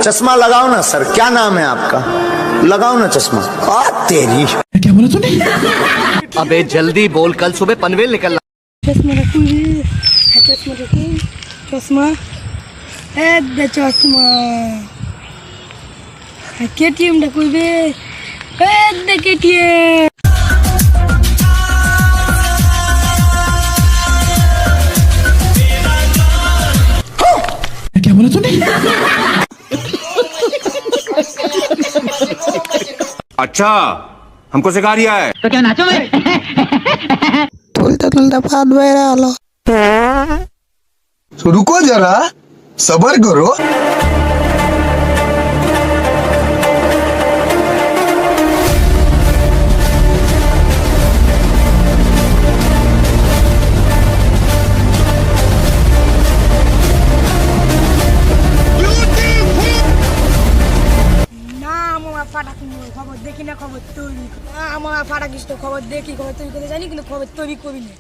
चश्मा लगाओ ना सर, क्या नाम है आपका? लगाओ ना चश्मा। तेरी क्या बोला तूने? अबे जल्दी बोल, कल सुबह पनवेल निकलना। चश्मा रखूं चश्मा रखूं चश्मा दे चश्मा केटीएम रखूं दे केटीएम क्या बोला तूने? अच्छा हमको सिखा रिया है तो क्या नाचो मैं? तुलता फाट बहरा हलो तो रुको जरा, सबर करो। খবর দেখি না খবর তৈরি আমার ফাটা কিছু খবর দেখি খবর তৈরি করতে জানি কিন্তু খবর তৈরি করি না